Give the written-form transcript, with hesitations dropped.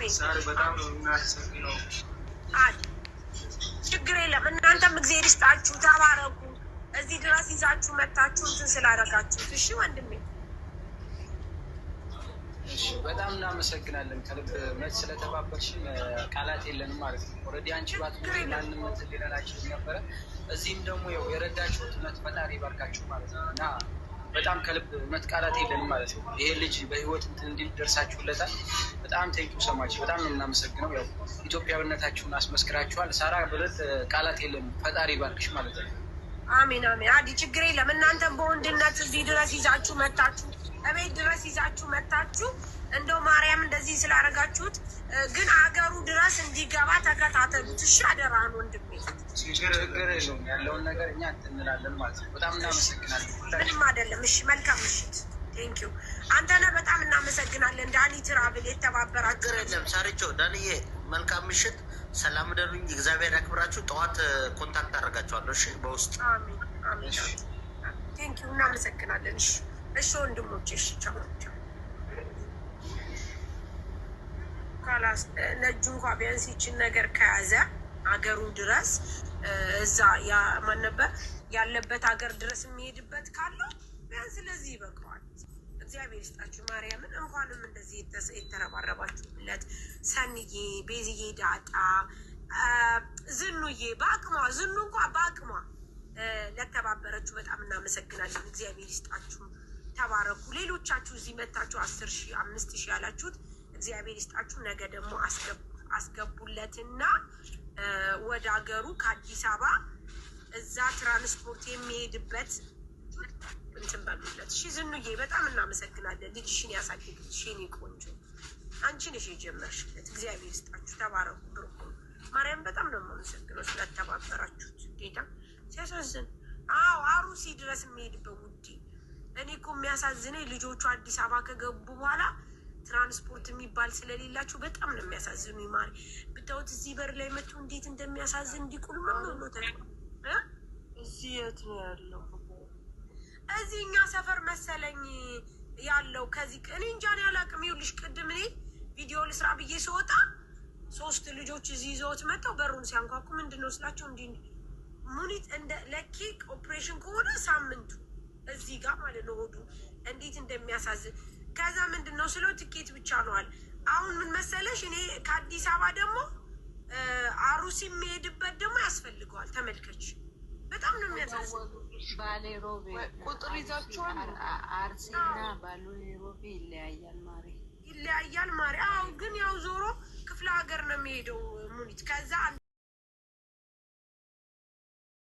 አሜን ዛሬ በጣም ነው እናመሰግነው። ችግር የለም። እናንተም እግዚአብሔር ይስጣችሁ፣ ተባረኩ። እዚህ ድረስ ይዛችሁ መጣችሁ እንትን ስላደረጋችሁ። እሺ ወንድሜ በጣም እናመሰግናለን ከልብ መች ስለተባበርሽን ቃላት የለንም ማለት ነው። ኦልሬዲ አንቺ ባትኖሪ ማንም እንትን ሊረዳችሁ ነበረ። እዚህም ደግሞ ያው የረዳችሁት እውነት ፈጣሪ ይባርካችሁ ማለት ነው እና በጣም ከልብ እውነት ቃላት የለንም ማለት ነው። ይሄ ልጅ በህይወት እንትን እንዲደርሳችሁለታል። በጣም ቴንኪ ሰማች። በጣም ነው የምናመሰግነው። ያው ኢትዮጵያዊነታችሁን አስመስክራችኋል። ሳራ ብለት ቃላት የለንም። ፈጣሪ ይባርክሽ ማለት ነው። አሜን አሜን። አዲ ችግር የለም። እናንተም በወንድነት እዚህ ድረስ ይዛችሁ መጣችሁ፣ እቤት ድረስ ይዛችሁ መጣችሁ። እንደው ማርያም እንደዚህ ስላደረጋችሁት ግን አገሩ ድረስ እንዲገባ ተከታተሉት። እሺ አደራህን ወንድሜ። ችግር የለውም። ያለውን ነገር እኛ እንላለን ማለት ነው። በጣም እናመሰግናለን። ምንም አይደለም። እሺ መልካም ምሽት። ቴንኪዩ። አንተነህ በጣም እናመሰግናለን። ዳኒ ትራብል የተባበራችሁ። ችግር የለም። ሳሪቾ ዳንዬ መልካም ምሽት። ሰላም ደሩኝ። እግዚአብሔር ያክብራችሁ። ጠዋት ኮንታክት አደርጋችኋለሁ። እሺ በውስጥ አሜን አሜን። ቴንኪዩ። እናመሰግናለን። እሺ እሺ ወንድሞቼ። እሺ ቻው ቻው። ካላስ ነጁ እንኳ ቢያንስ ይችን ነገር ከያዘ አገሩ ድረስ እዛ ማን ነበር ያለበት ሀገር ድረስ የሚሄድበት ካለው ቢያንስ ለዚህ ይበቃዋል። እግዚአብሔር ይስጣችሁ ማርያምን። እንኳንም እንደዚህ የተረባረባችሁለት ሰንዬ፣ ቤዝዬ፣ ዳጣ፣ ዝኑዬ በአቅሟ ዝኑ እንኳ በአቅሟ ለተባበረችሁ በጣም እናመሰግናለን። እግዚአብሔር ይስጣችሁ፣ ተባረኩ። ሌሎቻችሁ እዚህ መታችሁ 10,000 5,000 ያላችሁት እግዚአብሔር ይስጣችሁ። ነገ ደግሞ አስገቡለትና ወደ ሀገሩ ከአዲስ አበባ እዛ ትራንስፖርት የሚሄድበት እንትን በሉለት። እሺ ዝኑዬ በጣም እናመሰግናለን። ልጅሽን ያሳድግልሽ የኔ ቆንጆ። አንቺ ነሽ የጀመርሽለት። እግዚአብሔር ይስጣችሁ፣ ተባረኩ። ብርኩ ማርያም በጣም ነው የማመሰግነው ስለተባበራችሁት። ጌታ ሲያሳዝን። አዎ አሩሲ ድረስ የሚሄድበት ውዴ። እኔ እኮ የሚያሳዝነኝ ልጆቹ አዲስ አበባ ከገቡ በኋላ ትራንስፖርት የሚባል ስለሌላችሁ በጣም ነው የሚያሳዝኑ። ማሪ ብታዩት እዚህ በር ላይ መጥቶ እንዴት እንደሚያሳዝን እንዲቁል ነው ተ እዚህ የት ነው ያለው? እዚህ እኛ ሰፈር መሰለኝ ያለው። ከዚህ እኔ እንጃ እኔ አላውቅም። ይኸውልሽ ቅድም እኔ ቪዲዮ ልስራ ብዬ ስወጣ 3 ልጆች እዚህ ይዘውት መጥተው በሩን ሲያንኳኩ ምንድን ነው ስላቸው እንዲህ ሙኒት እንደ ለኪ ኦፕሬሽን ከሆነ ሳምንቱ እዚህ ጋር ማለት ነው ሆዱ እንዴት እንደሚያሳዝን። ከዛ ምንድን ነው ስለው ትኬት ብቻ ነዋል። አሁን ምን መሰለሽ እኔ ከአዲስ አበባ ደግሞ አሩሲ የሚሄድበት ደግሞ ያስፈልገዋል። ተመልከች በጣም ነው የሚያሳዝን። ባሌ ሮቤ ቁጥር ይዛችኋል። አርሲና ባሌ ሮቤ ይለያያል ማሪ ይለያያል ማሪ። አዎ ግን ያው ዞሮ ክፍለ ሀገር ነው የሚሄደው ሙኒት ከዛ